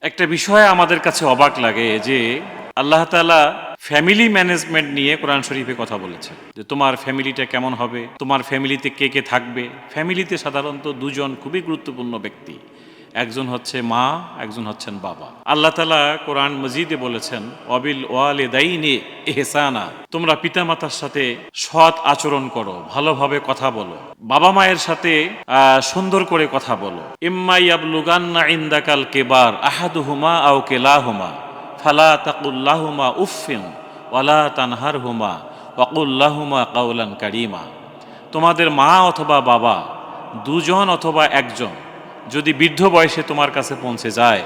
একটা বিষয় আমাদের কাছে অবাক লাগে যে আল্লাহ তাআলা ফ্যামিলি ম্যানেজমেন্ট নিয়ে কোরআন শরীফে কথা বলেছে যে তোমার ফ্যামিলিটা কেমন হবে, তোমার ফ্যামিলিতে কে কে থাকবে। ফ্যামিলিতে সাধারণত দুজন খুবই গুরুত্বপূর্ণ ব্যক্তি, একজন হচ্ছে মা, একজন হচ্ছেন বাবা। আল্লাহ তাআলা কোরআন মজিদে বলেছেন ওয়াবিল ওয়ালিদাইনি ইহসানা, তোমরা পিতামাতার সাথে সৎ আচরণ করো, ভালোভাবে কথা বলো, বাবা মায়ের সাথে সুন্দর করে কথা বলো। ইম্মা ইয়াবলুগান্না ইনদাকাল কিবার আহাদুহুমা আও কিলাহুমা ফালা তাকুল্লাহুমা উফফিন ওয়ালা তানহারহুমা ওয়াকুল্লাহুমা কাওলান কারীমা। তোমাদের মা অথবা বাবা দুজন অথবা একজন যদি বৃদ্ধ বয়সে তোমার কাছে পৌঁছে যায়,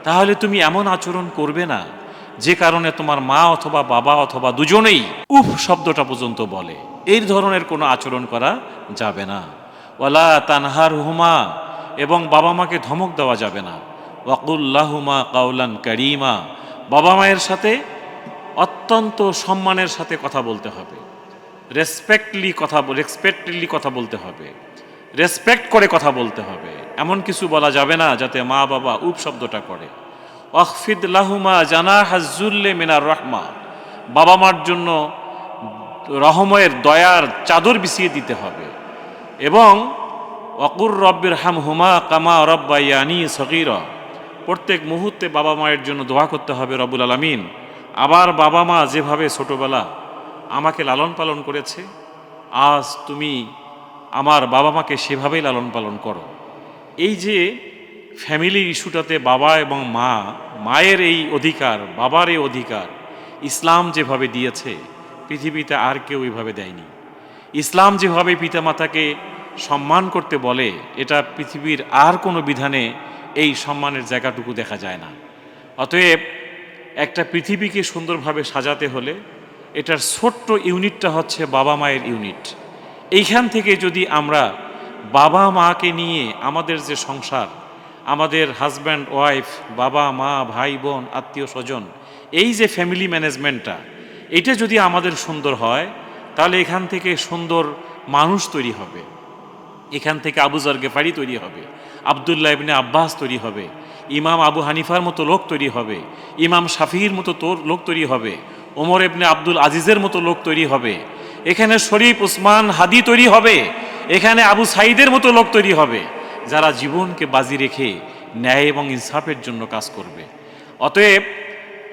তাহলে তুমি এমন আচরণ করবে না যে কারণে তোমার মা অথবা বাবা অথবা দুজনেই উফ শব্দটা পর্যন্ত বলে। এই ধরনের কোনো আচরণ করা যাবে না। ওয়ালা তানহারহুমা, এবং বাবা মাকে ধমক দেওয়া যাবে না। ওয়াকুল্লাহুমা কাওলান কারীমা, বাবা মায়ের সাথে অত্যন্ত সম্মানের সাথে কথা বলতে হবে, রেসপেক্টলি কথা বলতে হবে, রেসপেক্ট করে কথা বলতে হবে। এমন কিছু বলা যাবে না যাতে মা বাবা উপ শব্দটা করে। ওয়াখফিদ লাহুমা জানাহাজ যুল্লি মিনার রাহমা, বাবা মার জন্য রহমের দয়ার চাদর বিছিয়ে দিতে হবে। এবং ওয়াকুর রব্বির হামহুমা কামা রব্বায়ানি সগীরা, প্রত্যেক মুহূর্তে বাবা মায়ের জন্য দোয়া করতে হবে রব্বুল আলামিন আবার বাবা মা যেভাবে ছোটবেলা আমাকে লালন পালন করেছে, আজ তুমি আমার বাবা মাকে সেভাবেই লালন পালন করো। এই যে ফ্যামিলি ইস্যুটাতে বাবা এবং মা, মায়ের এই অধিকার, বাবার এই অধিকার ইসলাম যেভাবে দিয়েছে পৃথিবীতে আর কেউ এইভাবে দেয়নি। ইসলাম যেভাবে পিতামাতাকে সম্মান করতে বলে, এটা পৃথিবীর আর কোনো বিধানে এই সম্মানের জায়গাটুকু দেখা যায় না। অতএব একটা পৃথিবীকে সুন্দরভাবে সাজাতে হলে এটার ছোট্ট ইউনিটটা হচ্ছে বাবা মায়ের ইউনিট। এইখান থেকে যদি আমরা বাবা মাকে নিয়ে আমাদের যে সংসার, আমাদের হাজব্যান্ড ওয়াইফ, বাবা মা ভাই বোন আত্মীয় স্বজন, এই যে ফ্যামিলি ম্যানেজমেন্টটা, এটা যদি আমাদের সুন্দর হয় তাহলে এখান থেকে সুন্দর মানুষ তৈরি হবে। এখান থেকে আবু যর গেফারি তৈরি হবে, আব্দুল্লাহ ইবনে আব্বাস তৈরি হবে, ইমাম আবু হানিফার মতো লোক তৈরি হবে, ইমাম শাফির মতো লোক তৈরি হবে, ওমর ইবনে আব্দুল আজিজের মতো লোক তৈরি হবে, এখানে শরীফ উসমান হাদি তৈরি হবে, এখানে আবু সাইদের মতো লোক তৈরি হবে, যারা জীবনকে বাজি রেখে ন্যায় এবং ইনসাফের জন্য কাজ করবে। অতএব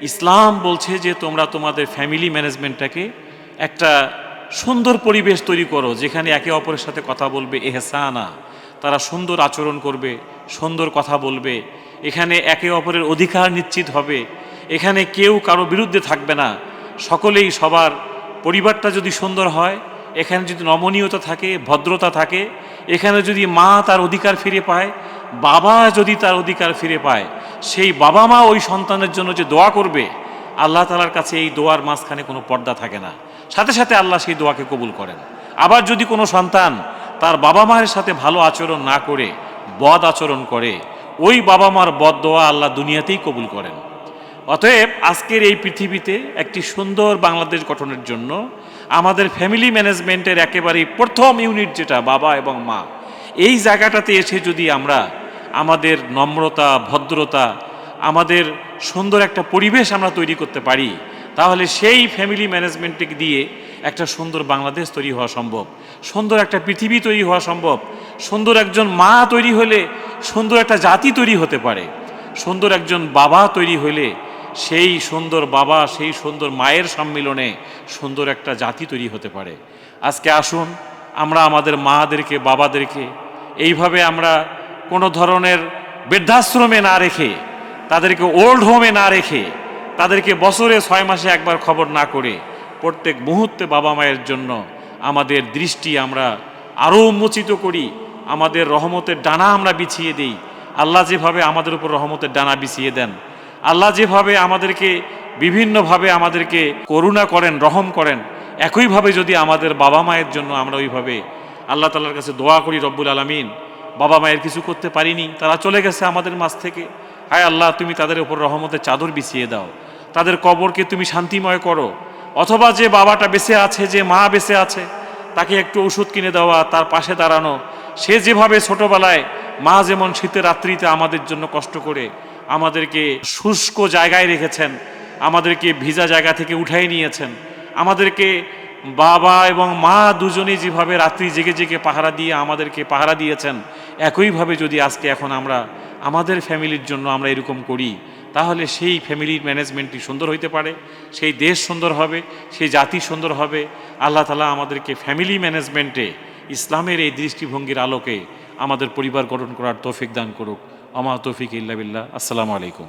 ইসলাম বলছে যে তোমরা তোমাদের ফ্যামিলি ম্যানেজমেন্টটাকে একটা সুন্দর পরিবেশ তৈরি করো, যেখানে একে অপরের সাথে কথা বলবে এহসানা, তারা সুন্দর আচরণ করবে, সুন্দর কথা বলবে, এখানে একে অপরের অধিকার নিশ্চিত হবে, এখানে কেউ কারো বিরুদ্ধে থাকবে না, সকলেই সবার পরিবারটা যদি সুন্দর হয়, এখানে যদি নমনীয়তা থাকে, ভদ্রতা থাকে, এখানে যদি মা তার অধিকার ফিরে পায়, বাবা যদি তার অধিকার ফিরে পায়, সেই বাবা মা ওই সন্তানের জন্য যে দোয়া করবে, আল্লাহ তাআলার কাছে এই দোয়ার মাঝখানে কোনো পর্দা থাকে না, সাথে সাথে আল্লাহ সেই দোয়াকে কবুল করেন। আবার যদি কোনো সন্তান তার বাবা মায়ের সাথে ভালো আচরণ না করে বদ আচরণ করে, ওই বাবা মার বদ দোয়া আল্লাহ দুনিয়াতেই কবুল করেন। অতএব আজকের এই পৃথিবীতে একটি সুন্দর বাংলাদেশ গঠনের জন্য আমাদের ফ্যামিলি ম্যানেজমেন্টের একেবারেই প্রথম ইউনিট যেটা বাবা এবং মা, এই জায়গাটাতে এসে যদি আমরা আমাদের নম্রতা, ভদ্রতা, আমাদের সুন্দর একটা পরিবেশ আমরা তৈরি করতে পারি, তাহলে সেই ফ্যামিলি ম্যানেজমেন্টকে দিয়ে একটা সুন্দর বাংলাদেশ তৈরি হওয়া সম্ভব, সুন্দর একটা পৃথিবী তৈরি হওয়া সম্ভব। সুন্দর একজন মা তৈরি হলে সুন্দর একটা জাতি তৈরি হতে পারে, সুন্দর একজন বাবা তৈরি হলে সেই সুন্দর বাবা, সেই সুন্দর মায়ের সম্মিলনে সুন্দর একটা জাতি তৈরি হতে পারে। আজকে আসুন আমরা আমাদের মাদেরকে, বাবাদেরকে এইভাবে আমরা কোনো ধরনের বৃদ্ধাশ্রমে না রেখে, তাদেরকে ওল্ড হোমে না রেখে, তাদেরকে বছরে 6 মাসে একবার খবর না করে প্রত্যেক মুহূর্তে বাবা মায়ের জন্য আমাদের দৃষ্টি আমরা আরও উন্মোচিত করি, আমাদের রহমতের ডানা আমরা বিছিয়ে দিই। আল্লাহ যেভাবে আমাদের উপর রহমতের ডানা বিছিয়ে দেন, আল্লাহ যেভাবে আমাদেরকে বিভিন্নভাবে আমাদেরকে করুণা করেন, রহম করেন, একইভাবে যদি আমাদের বাবা মায়ের জন্য আমরা ওইভাবে আল্লাহ তাআলার কাছে দোয়া করি, রব্বুল আলামিন বাবা মায়ের কিছু করতে পারিনি, তারা চলে গেছে আমাদের মাঝ থেকে, হায় আল্লাহ তুমি তাদের উপর রহমতের চাদর বিছিয়ে দাও, তাদের কবরকে তুমি শান্তিময় করো। অথবা যে বাবাটা বেঁচে আছে, যে মা বেঁচে আছে, তাকে একটু ওষুধ কিনে দেওয়া, তার পাশে দাঁড়ানো। সে যেভাবে ছোটবেলায় মা যেমন শীতের রাত্রিতে আমাদের জন্য কষ্ট করে আমাদেরকে শুষ্ক জায়গায় রেখেছেন, আমাদেরকে ভিজা জায়গা থেকে উঠাই নিয়েছেন, আমাদেরকে বাবা এবং মা দুজনেই যেভাবে রাত্রি জেগে জেগে পাহারা দিয়ে আমাদেরকে পাহারা দিয়েছেন, একইভাবে যদি আজকে এখন আমরা আমাদের ফ্যামিলির জন্য আমরা এরকম করি, তাহলে সেই ফ্যামিলির ম্যানেজমেন্টটি সুন্দর হইতে পারে, সেই দেশ সুন্দর হবে, সেই জাতি সুন্দর হবে। আল্লাহ তাআলা আমাদেরকে ফ্যামিলি ম্যানেজমেন্টে ইসলামের এই দৃষ্টিভঙ্গির আলোকে আমাদের পরিবার গঠন করার তৌফিক দান করুক। আমা তৌফিক ইল্লা বিল্লাহ। আসসালামু আলাইকুম।